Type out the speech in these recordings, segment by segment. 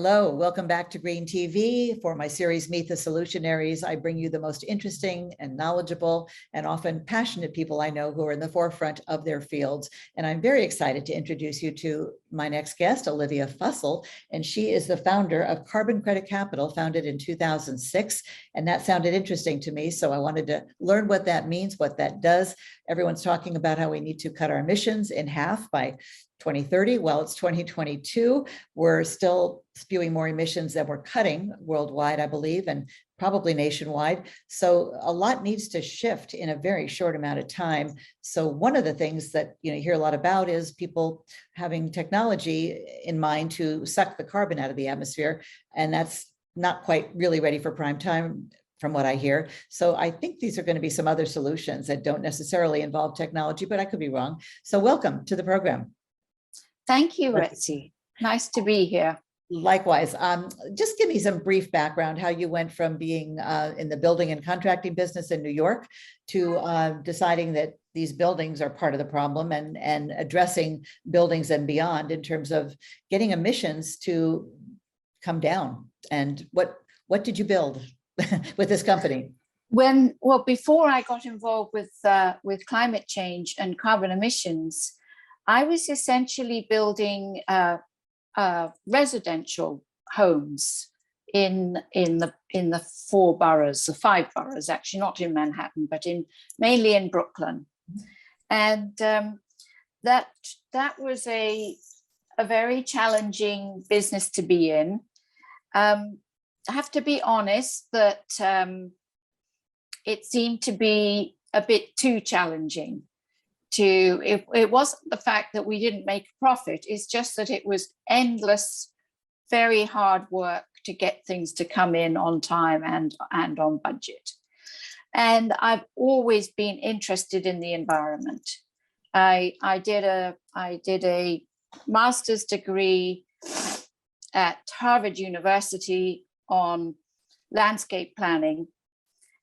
Hello, welcome back to Green TV. For my series, Meet the Solutionaries, I bring you the most interesting and knowledgeable and often passionate people I know who are in the forefront of their fields. And I'm very excited to introduce you to my next guest, Olivia Fussell, and she is the founder of Carbon Credit Capital, founded in 2006. And that sounded interesting to me, so I wanted to learn what that means, what that does. Everyone's talking about how we need to cut our emissions in half by 2030. Well, it's 2022. We're still spewing more emissions than we're cutting worldwide, I believe, and probably nationwide. So a lot needs to shift in a very short amount of time. So one of the things that you hear a lot about is people having technology in mind to suck the carbon out of the atmosphere, and that's not quite really ready for prime time, from what I hear. So I think these are going to be some other solutions that don't necessarily involve technology, but I could be wrong. So welcome to the program. Thank you, Ritzy. Nice to be here. Likewise. Just give me some brief background, how you went from being in the building and contracting business in New York to deciding that these buildings are part of the problem and addressing buildings and beyond in terms of getting emissions to come down. And what did you build with this company? Well, before I got involved with climate change and carbon emissions, I was essentially building residential homes in the four boroughs, the five boroughs, actually, not in Manhattan, but mainly in Brooklyn. And that was a very challenging business to be in. I have to be honest that it seemed to be a bit too challenging. It wasn't the fact that we didn't make a profit, it's just that it was endless, very hard work to get things to come in on time and on budget. And I've always been interested in the environment. I did a master's degree at Harvard University on landscape planning.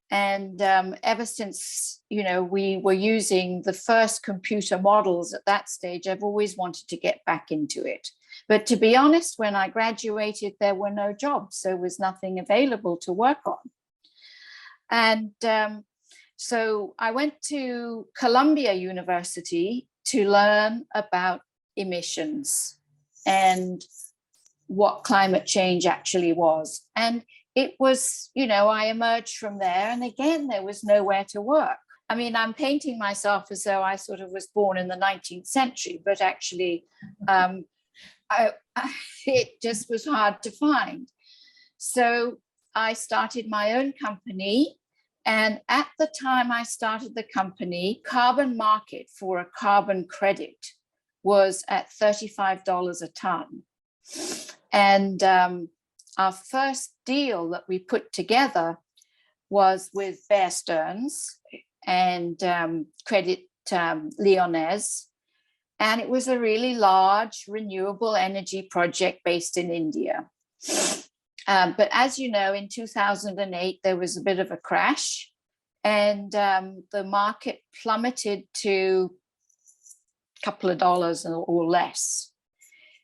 And ever since, we were using the first computer models at that stage, I've always wanted to get back into it. But to be honest, when I graduated, there were no jobs. There was nothing available to work on. And so I went to Columbia University to learn about emissions and what climate change actually was. And it was, I emerged from there, and again, there was nowhere to work. I mean, I'm painting myself as though I sort of was born in the 19th century, but actually, it just was hard to find. So I started my own company, and at the time I started the company, carbon market for a carbon credit was at $35 a ton. And our first deal that we put together was with Bear Stearns and Credit Lyonnais. And it was a really large renewable energy project based in India. But as you know, in 2008, there was a bit of a crash, and the market plummeted to a couple of dollars or less.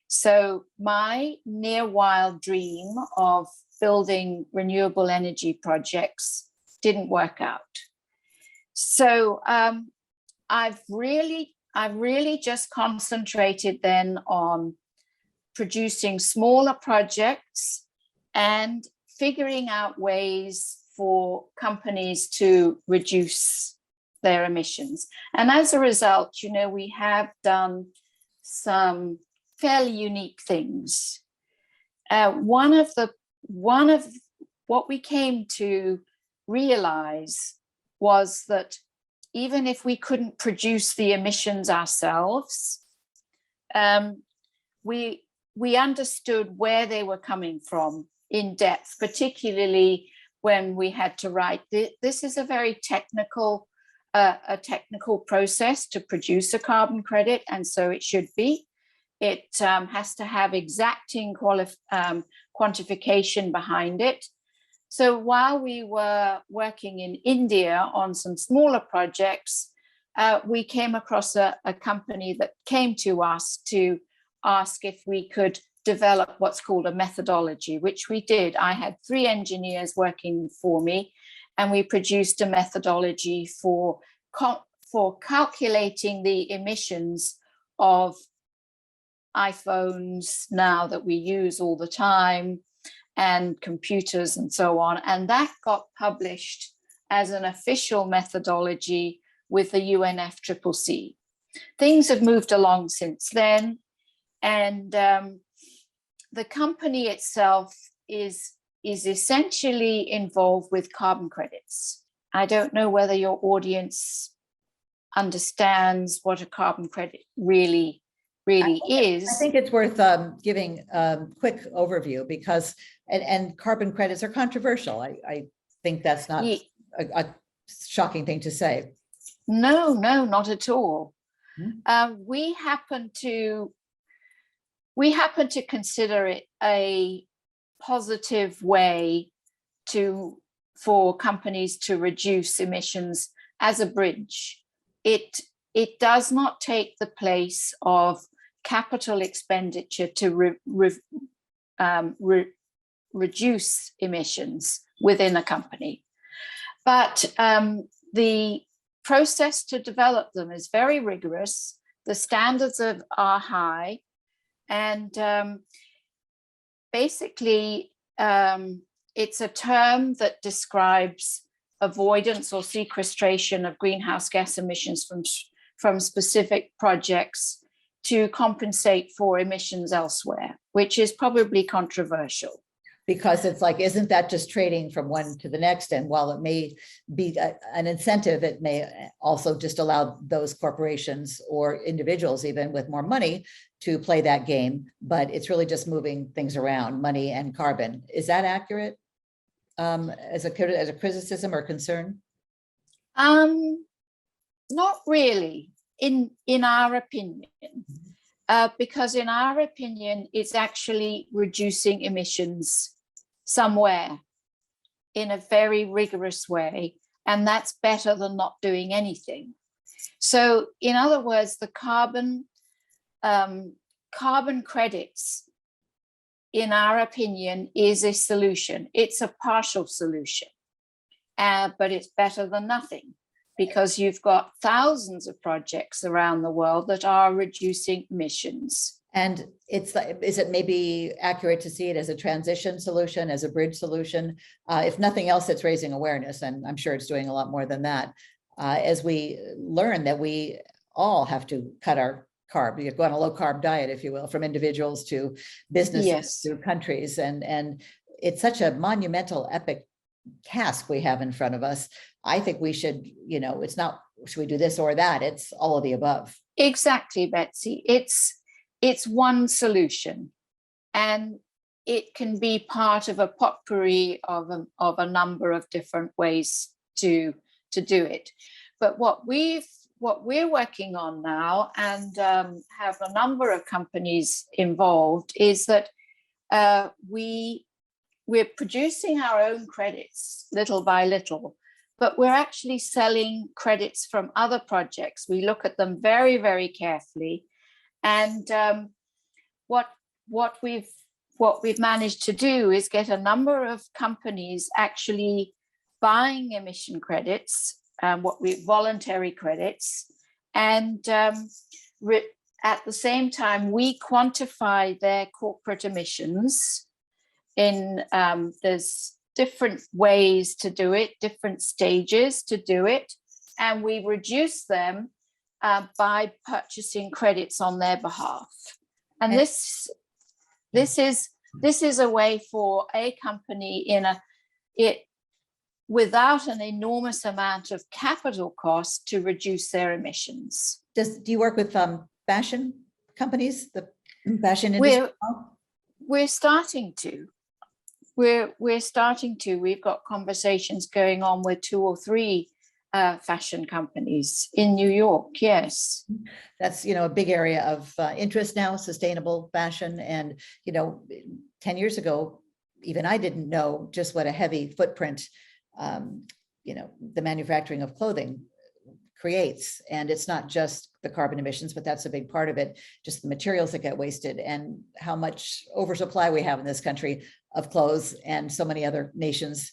So my near wild dream of building renewable energy projects didn't work out. So I've really just concentrated then on producing smaller projects and figuring out ways for companies to reduce their emissions. And as a result, we have done some fairly unique things. One of what we came to realize was that even if we couldn't produce the emissions ourselves, we understood where they were coming from in depth, particularly when we had to write. This is a very technical process to produce a carbon credit, and so it should be. It has to have exacting quantification behind it. So while we were working in India on some smaller projects, we came across a company that came to us to ask if we could develop what's called a methodology, which we did. I had 3 engineers working for me, and we produced a methodology for calculating the emissions of iPhones now that we use all the time, and computers and so on. And that got published as an official methodology with the UNFCCC. Things have moved along since then, and the company itself is essentially involved with carbon credits. I don't know whether your audience understands what a carbon credit really is. I think it's worth giving a quick overview, because and carbon credits are controversial. I think that's not a shocking thing to say. No, not at all. We happen to consider it a positive way for companies to reduce emissions as a bridge. It does not take the place of capital expenditure to reduce emissions within a company. But the process to develop them is very rigorous. The standards are high. And basically, it's a term that describes avoidance or sequestration of greenhouse gas emissions from specific projects to compensate for emissions elsewhere, which is probably controversial. Because it's like, isn't that just trading from one to the next? And while it may be an incentive, it may also just allow those corporations or individuals, even with more money, to play that game. But it's really just moving things around, money and carbon. Is that accurate as a criticism or concern? Not really, in our opinion. Because in our opinion, it's actually reducing emissions somewhere in a very rigorous way, and that's better than not doing anything. So in other words, the carbon credits, in our opinion, is a solution. It's a partial solution, but it's better than nothing, because you've got thousands of projects around the world that are reducing emissions. And is it maybe accurate to see it as a transition solution, as a bridge solution? If nothing else, it's raising awareness, and I'm sure it's doing a lot more than that. As we learn that we all have to cut our carb, you go on a low carb diet, if you will, from individuals to businesses, yes, to countries. And it's such a monumental, epic task we have in front of us. I think we should, it's not, should we do this or that? It's all of the above. Exactly, Betsy. It's one solution, and it can be part of a potpourri of a number of different ways to do it. But what we're working on now, and have a number of companies involved, is that we're producing our own credits little by little, but we're actually selling credits from other projects. We look at them very, very carefully. And what we've managed to do is get a number of companies actually buying emission credits, voluntary credits, and at the same time we quantify their corporate emissions. There's different ways to do it, different stages to do it, and we reduce them by purchasing credits on their behalf. And this is a way for a company without an enormous amount of capital cost to reduce their emissions. Do you work with fashion companies, the fashion industry? We're starting to. We're starting to. We've got conversations going on with 2 or 3 fashion companies in New York. Yes, that's a big area of interest now, sustainable fashion. And 10 years ago, even I didn't know just what a heavy footprint the manufacturing of clothing creates. And it's not just the carbon emissions, but that's a big part of it, just the materials that get wasted and how much oversupply we have in this country of clothes, and so many other nations,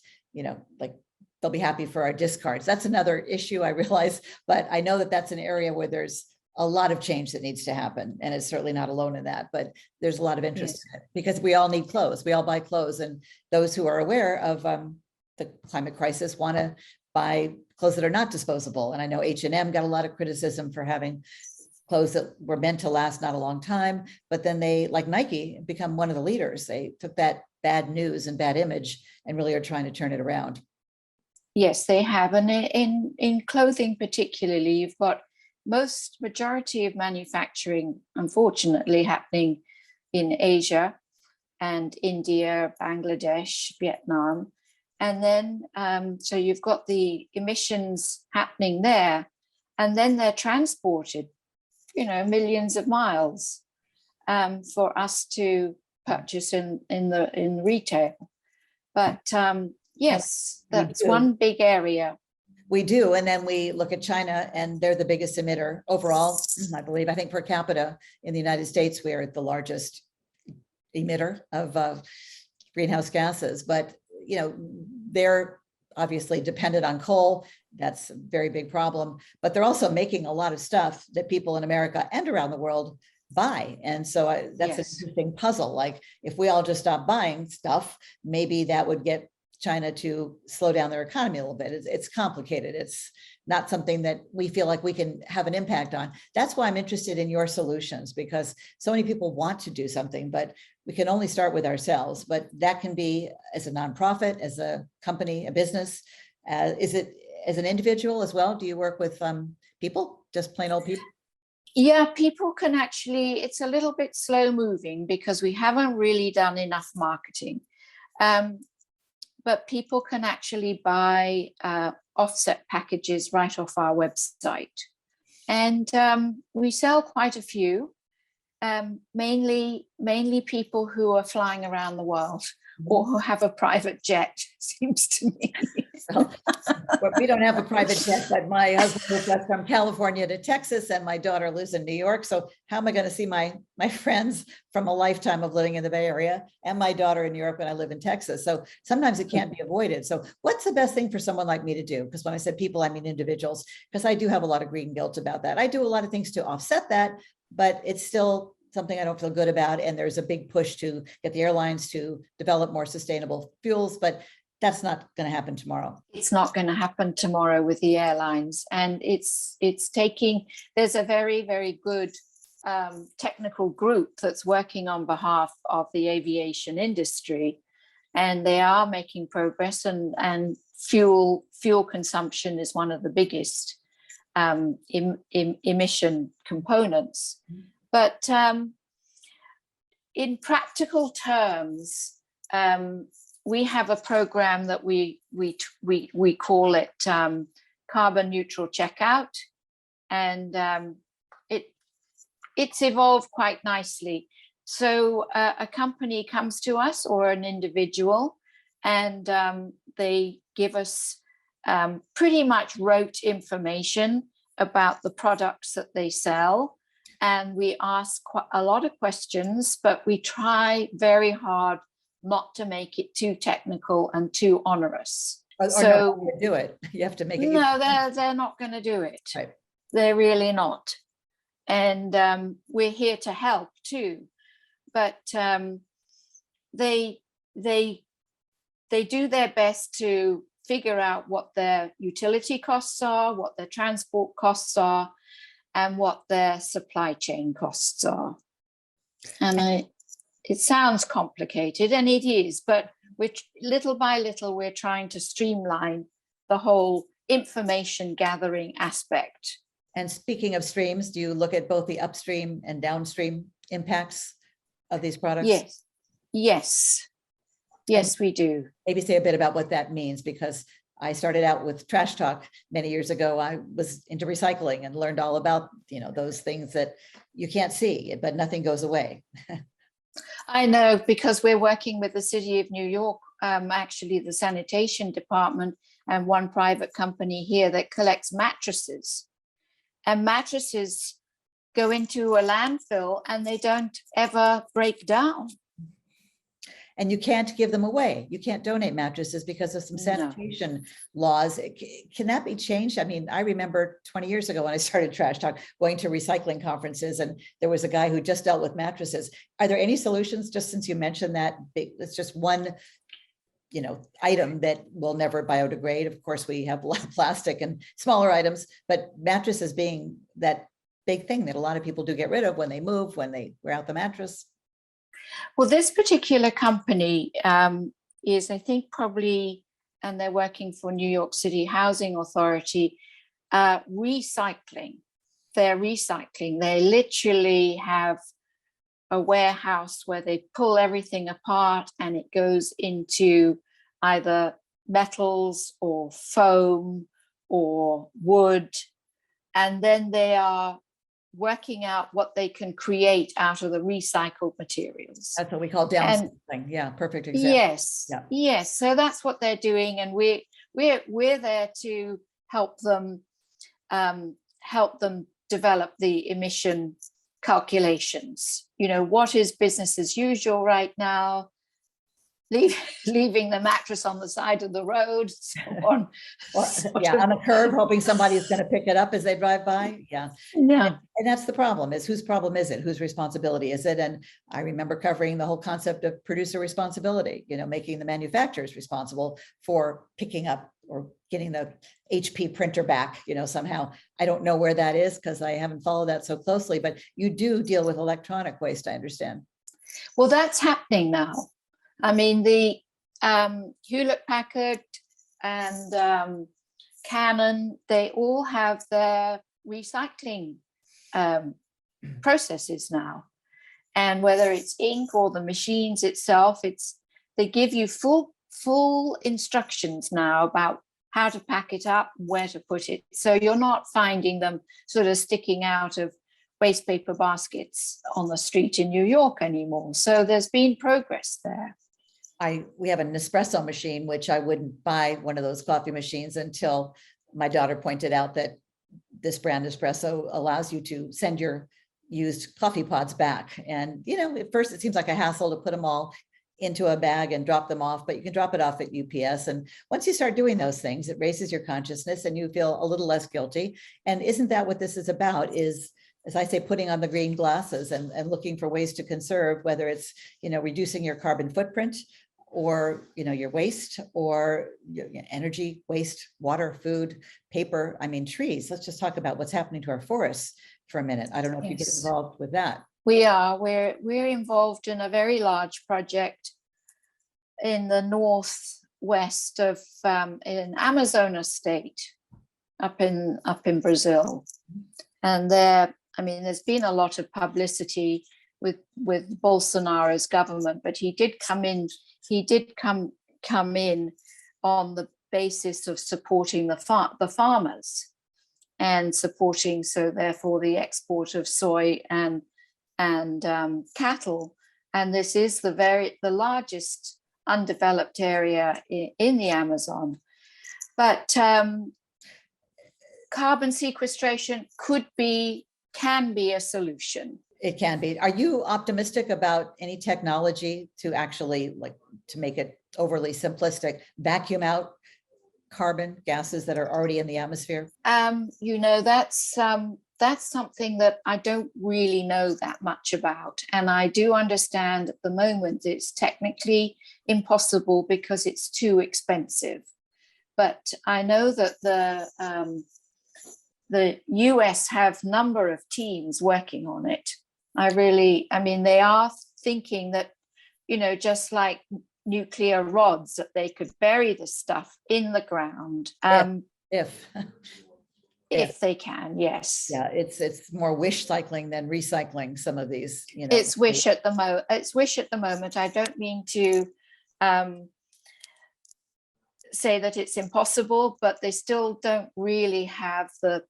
like they'll be happy for our discards. That's another issue, I realize, but I know that that's an area where there's a lot of change that needs to happen. And it's certainly not alone in that, but there's a lot of interest in it because we all need clothes. We all buy clothes, and those who are aware of the climate crisis want to buy clothes that are not disposable. And I know H&M got a lot of criticism for having clothes that were meant to last not a long time, but then they, like Nike, become one of the leaders. They took that bad news and bad image and really are trying to turn it around. Yes, they have. And in clothing particularly, you've got majority of manufacturing, unfortunately, happening in Asia and India, Bangladesh, Vietnam. And then, so you've got the emissions happening there, and then they're transported, millions of miles for us to purchase in retail. But yes, that's one big area. We do. And then we look at China, and they're the biggest emitter overall, I believe. I think per capita in the United States, we're the largest emitter of greenhouse gases. But, they're obviously dependent on coal. That's a very big problem. But they're also making a lot of stuff that people in America and around the world buy. And so that's an interesting puzzle. Like if we all just stop buying stuff, maybe that would get China to slow down their economy a little bit. It's complicated. It's not something that we feel like we can have an impact on. That's why I'm interested in your solutions, because so many people want to do something, but we can only start with ourselves. But that can be as a nonprofit, as a company, a business. Is it as an individual as well? Do you work with people, just plain old people? Yeah, people can actually, it's a little bit slow moving because we haven't really done enough marketing. But people can actually buy offset packages right off our website. And we sell quite a few, mainly people who are flying around the world or who have a private jet, seems to me. Well, we don't have a private jet, but my husband lives from California to Texas, and my daughter lives in New York. So how am I going to see my friends from a lifetime of living in the Bay Area, and my daughter in Europe, and I live in Texas? So sometimes it can't be avoided. So what's the best thing for someone like me to do? Because when I said people, I mean individuals, because I do have a lot of green guilt about that. I do a lot of things to offset that, but it's still something I don't feel good about. And there's a big push to get the airlines to develop more sustainable fuels, but that's not going to happen tomorrow. It's not going to happen tomorrow with the airlines. And it's taking, there's a very, very good technical group that's working on behalf of the aviation industry. And they are making progress, and fuel consumption is one of the biggest emission components. But in practical terms, we have a program that we call it carbon neutral checkout, and it's evolved quite nicely. So a company comes to us, or an individual, and they give us pretty much rote information about the products that they sell. And we ask a lot of questions, but we try very hard not to make it too technical and too onerous. So no, do it. You have to make it. No, they're not going to do it. Right. They're really not. And we're here to help too. But they do their best to figure out what their utility costs are, what their transport costs are, and what their supply chain costs are. And it sounds complicated, and it is, but little by little, we're trying to streamline the whole information gathering aspect. And speaking of streams, do you look at both the upstream and downstream impacts of these products? Yes, we do. Maybe say a bit about what that means, because I started out with trash talk many years ago. I was into recycling and learned all about, those things that you can't see, but nothing goes away. I know, because we're working with the City of New York, actually the sanitation department, and one private company here that collects mattresses. And mattresses go into a landfill and they don't ever break down. And you can't give them away. You can't donate mattresses because of some No. sanitation laws. Can that be changed? I mean, I remember 20 years ago when I started Trash Talk, going to recycling conferences, and there was a guy who just dealt with mattresses. Are there any solutions, just since you mentioned that it's just one, item that will never biodegrade? Of course, we have plastic and smaller items, but mattresses being that big thing that a lot of people do get rid of when they move, when they wear out the mattress. Well, this particular company is, I think, probably, and they're working for New York City Housing Authority, recycling. They're recycling. They literally have a warehouse where they pull everything apart and it goes into either metals or foam or wood. And then they are working out what they can create out of the recycled materials. That's what we call downcycling. Yeah, perfect example. Yes, yeah. Yes. So that's what they're doing, and we're there to help them develop the emission calculations. What is business as usual right now? Leaving the mattress on the side of the road, so on. On the curb, hoping somebody is going to pick it up as they drive by. Yeah. And that's the problem, is whose problem is it? Whose responsibility is it? And I remember covering the whole concept of producer responsibility, making the manufacturers responsible for picking up or getting the HP printer back, somehow. I don't know where that is because I haven't followed that so closely, but you do deal with electronic waste, I understand. Well, that's happening now. I mean, the Hewlett-Packard and Canon, they all have their recycling processes now. And whether it's ink or the machines itself, they give you full instructions now about how to pack it up, where to put it. So you're not finding them sort of sticking out of waste paper baskets on the street in New York anymore. So there's been progress there. We have an espresso machine, which I wouldn't buy one of those coffee machines until my daughter pointed out that this brand espresso allows you to send your used coffee pods back. And, at first it seems like a hassle to put them all into a bag and drop them off, but you can drop it off at UPS. And once you start doing those things, it raises your consciousness and you feel a little less guilty. And isn't that what this is about? Is, as I say, putting on the green glasses and looking for ways to conserve, whether it's, reducing your carbon footprint, or your waste, or your energy waste, water, food, paper, trees. Let's just talk about what's happening to our forests for a minute. I don't know if you get involved with that. We are. We're involved in a very large project in the northwest of in Amazon state, up in Brazil. And there's been a lot of publicity with Bolsonaro's government, but he did come in on the basis of supporting the farmers and supporting, so therefore, the export of soy and cattle. And this is the largest undeveloped area in the Amazon. But carbon sequestration can be a solution. It can be. Are you optimistic about any technology to actually, to make it overly simplistic, vacuum out carbon gases that are already in the atmosphere? That's something that I don't really know that much about. And I do understand at the moment it's technically impossible because it's too expensive. But I know that the US have number of teams working on it. They are thinking that, just like nuclear rods, that they could bury the stuff in the ground. If they can, yes. Yeah, it's more wish cycling than recycling some of these, It's wish at the moment. It's wish at the moment. I don't mean to say that it's impossible, but they still don't really have the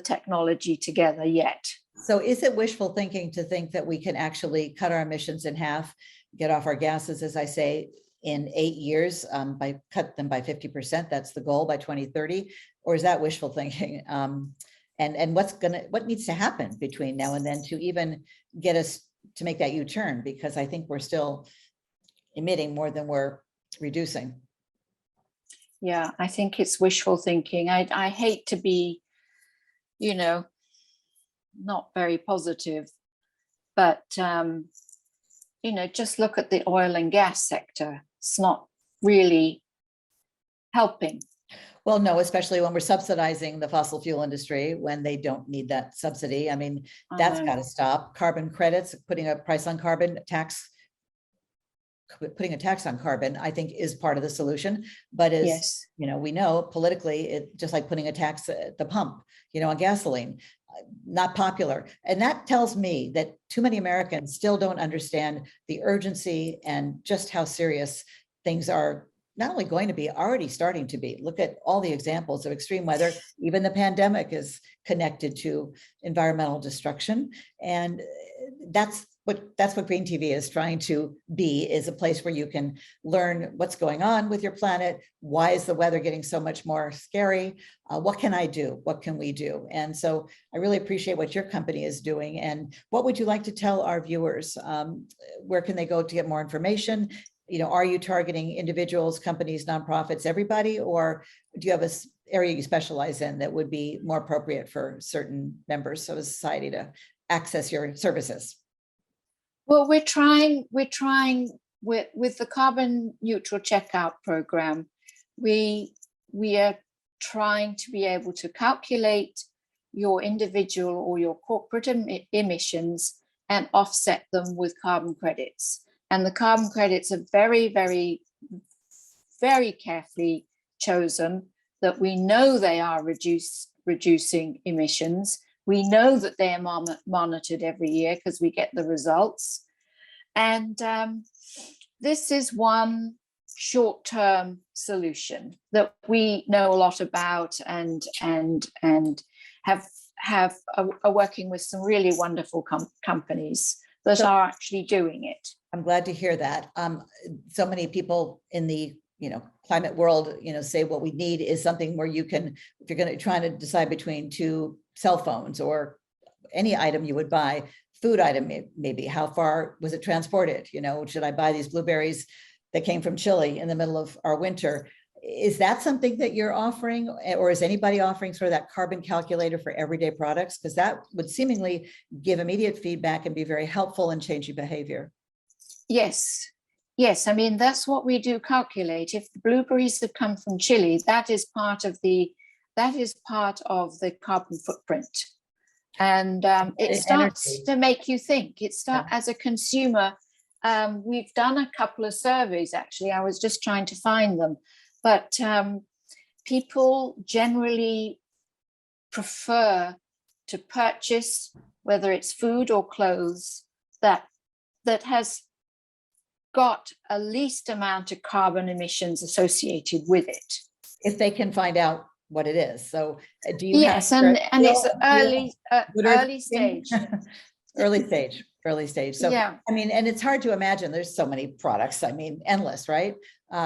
technology together yet. So is it wishful thinking to think that we can actually cut our emissions in half, get off our gases, as I say, in 8 years, cut them by 50%? That's the goal by 2030. Or is that wishful thinking? and what needs to happen between now and then to even get us to make that U-turn, because I think we're still emitting more than we're reducing. Yeah, I think it's wishful thinking. I hate to be, you know, not very positive, but you know, just look at the oil and gas sector. It's not really helping. Well, no, especially when we're subsidizing the fossil fuel industry when they don't need that subsidy. I mean, that's got to stop. Carbon credits, putting a price on carbon, putting a tax on carbon, I think is part of the solution. But as yes, you know, we know politically, it just like putting a tax at the pump, you know, on gasoline, not popular. And that tells me that too many Americans still don't understand the urgency and just how serious things are not only going to be, already starting to be. Look at all the examples of extreme weather. Even the pandemic is connected to environmental destruction. And that's what Green TV is trying to be, is a place where you can learn what's going on with your planet. Why is the weather getting so much more scary? What can I do? What can we do? And so I really appreciate what your company is doing. And what would you like to tell our viewers? Where can they go to get more information? You know, are you targeting individuals, companies, nonprofits, everybody, or do you have a area you specialize in that would be more appropriate for certain members of a society to access your services? well, we're trying with the carbon neutral checkout program. We are trying to be able to calculate your individual or your corporate emissions and offset them with carbon credits. And the carbon credits are very, very, very carefully chosen, that we know they are reducing emissions. We know that they are monitored every year because we get the results. And this is one short-term solution that we know a lot about, and are working with some really wonderful companies that are actually doing it. I'm glad to hear that. So many people in the climate world, say what we need is something where you can, if you're going to try to decide between two cell phones or any item you would buy, food item, maybe how far was it transported? Should I buy these blueberries that came from Chile in the middle of our winter? Is that something that you're offering, or is anybody offering sort of that carbon calculator for everyday products? Because that would seemingly give immediate feedback and be very helpful in changing behavior. Yes. I mean, that's what we do calculate. If the blueberries have come from Chile, that is part of the carbon footprint. And it starts to make you think. As a consumer, we've done a couple of surveys, actually. I was just trying to find them. But people generally prefer to purchase, whether it's food or clothes, that has got a least amount of carbon emissions associated with it, if they can find out what it is. So do you yes, have and it's early stage. early stage. So yeah, I mean, and it's hard to imagine, there's so many products, I mean, endless, right?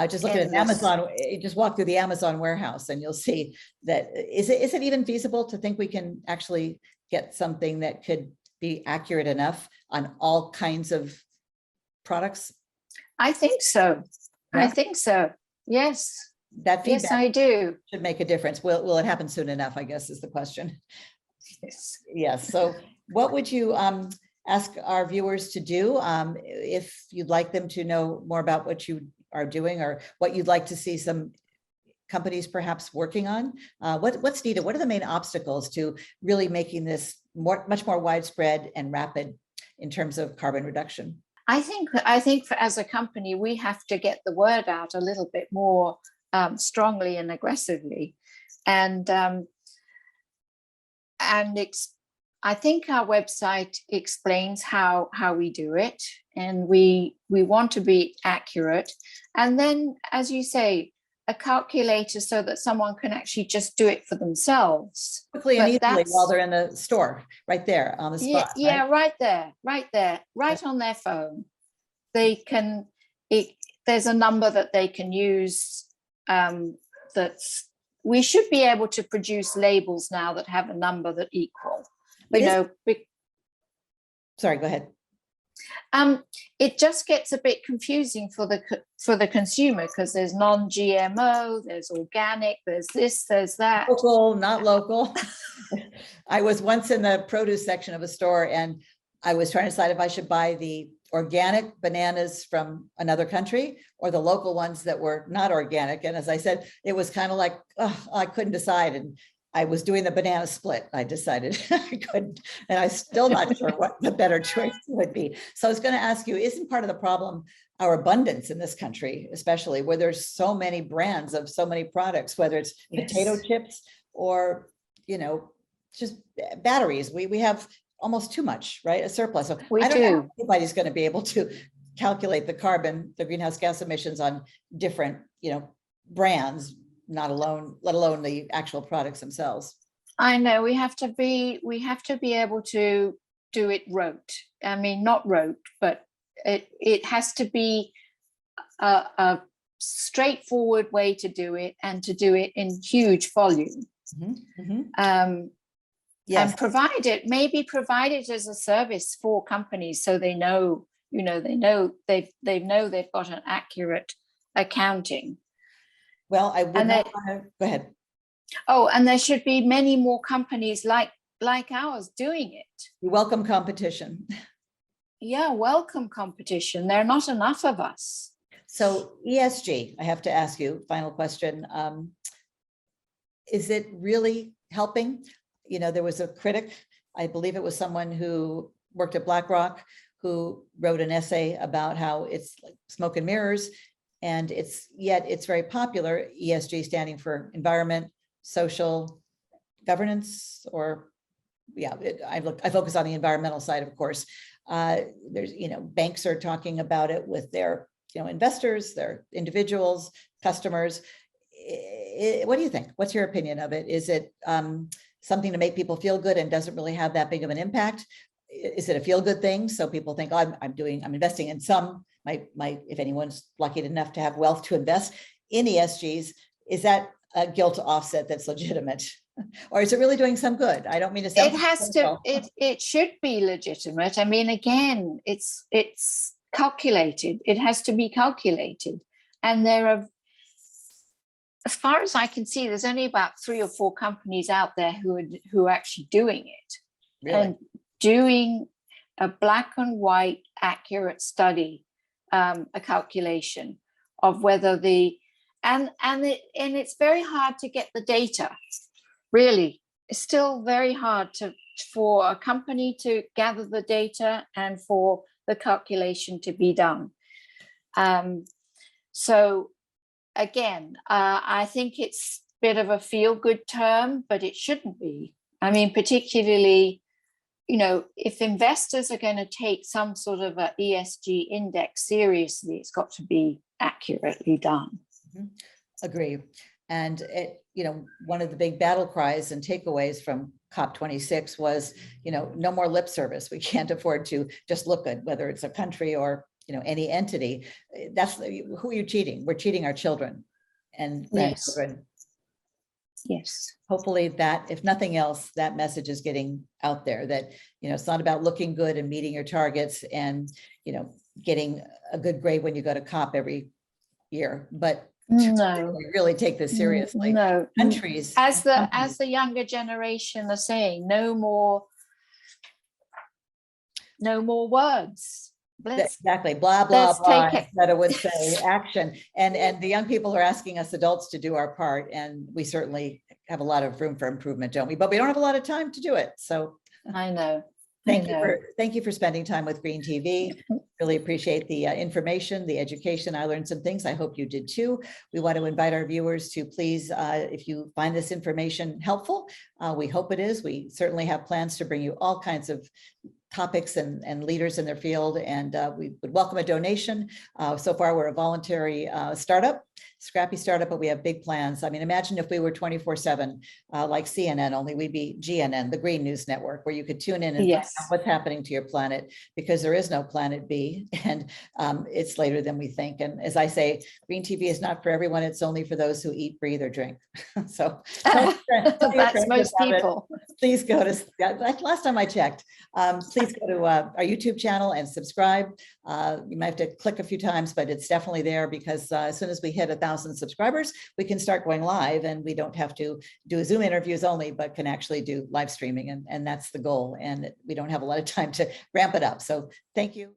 Just look at Amazon, just walk through the Amazon warehouse and you'll see that is it even feasible to think we can actually get something that could be accurate enough on all kinds of products? I think so. Yeah. I think so. Yes. That feedback, yes, I do. Should make a difference. Will it happen soon enough, I guess, is the question. Yes. So what would you ask our viewers to do if you'd like them to know more about what you are doing, or what you'd like to see some companies perhaps working on? What's needed? What are the main obstacles to really making this much more widespread and rapid in terms of carbon reduction? I think as a company, we have to get the word out a little bit more strongly and aggressively, and I think our website explains how we do it, and we want to be accurate, and then, as you say, a calculator so that someone can actually just do it for themselves quickly and easily while they're in the store, right there on the spot. Yeah, right there, right on their phone. They can. There's a number that they can use that's we should be able to produce labels now that have a number that equal. But sorry, go ahead. It just gets a bit confusing for the consumer, because there's non-GMO, there's organic, there's this, there's that. Local, not local. I was once in the produce section of a store, and I was trying to decide if I should buy the organic bananas from another country or the local ones that were not organic. And as I said, it was kind of like, oh, I couldn't decide. And I was doing the banana split. I decided I couldn't, and I'm still not sure what the better choice would be. So I was going to ask you, isn't part of the problem our abundance in this country, especially where there's so many brands of so many products, whether it's potato chips or, you know, just batteries. We have almost too much, right? A surplus. So I don't know if anybody's going to be able to calculate the carbon, the greenhouse gas emissions on different, you know, brands, not alone, let alone the actual products themselves. I know we have to be able to do it rote. I mean, not rote, but it has to be a straightforward way to do it, and to do it in huge volume. Yes. And provide it as a service for companies, so they know, you know, they've got an accurate accounting. Well, I would not want to, go ahead. Oh, and there should be many more companies like ours doing it. We welcome competition. Yeah, welcome competition. There are not enough of us. So ESG, I have to ask you, final question. Is it really helping? You know, there was a critic, I believe it was someone who worked at BlackRock, who wrote an essay about how it's like smoke and mirrors, and yet it's very popular. ESG standing for environment, social, governance, or yeah, I focus on the environmental side, of course. There's, you know, banks are talking about it with their, you know, investors, their individuals, customers. What do you think? What's your opinion of it? Is it something to make people feel good and doesn't really have that big of an impact? Is it a feel-good thing? So people think, oh, I'm investing in some, if anyone's lucky enough to have wealth to invest in ESGs, is that a guilt offset that's legitimate? Or is it really doing some good? I don't mean to sound. It has to, it should be legitimate. I mean, again, it's calculated. It has to be calculated. And there are, as far as I can see, there's only about 3 or 4 companies out there who are actually doing it. Really? And doing a black and white accurate study, a calculation of whether and it's very hard to get the data. Really, it's still very hard for a company to gather the data and for the calculation to be done. So again, I think it's a bit of a feel-good term, but it shouldn't be. I mean, particularly, you know, if investors are going to take some sort of a ESG index seriously, it's got to be accurately done. Agree. And you know, one of the big battle cries and takeaways from COP26 was, you know, no more lip service. We can't afford to just look good, whether it's a country or, you know, any entity. That's who are you cheating? We're cheating our children and grandchildren. Yes. Hopefully that, if nothing else, that message is getting out there that, you know, it's not about looking good and meeting your targets and, you know, getting a good grade when you go to COP every year, but no, we really take this seriously. No, countries, as the younger generation are saying, no more words. Exactly, blah blah blah. That I would say action, and the young people are asking us adults to do our part, and we certainly have a lot of room for improvement, don't we? But we don't have a lot of time to do it. So I know. Thank you for spending time with Green TV. Really appreciate the information, the education. I learned some things. I hope you did too. We want to invite our viewers to please, if you find this information helpful, we hope it is. We certainly have plans to bring you all kinds of topics and leaders in their field, and we would welcome a donation. So far, we're a voluntary startup. scrappy startup, but we have big plans. I mean, imagine if we were 24/7 like CNN, only we'd be GNN, the Green News Network, where you could tune in and find out Yes. what's happening to your planet, because there is no planet B, and it's later than we think. And as I say, Green TV is not for everyone. It's only for those who eat, breathe, or drink. So tell your That's friends most about it. people. Please go to, last time I checked, please go to our YouTube channel and subscribe. You might have to click a few times, but it's definitely there, because as soon as we hit 1,000 subscribers, we can start going live, and we don't have to do Zoom interviews only, but can actually do live streaming. And that's the goal. And we don't have a lot of time to ramp it up. So thank you.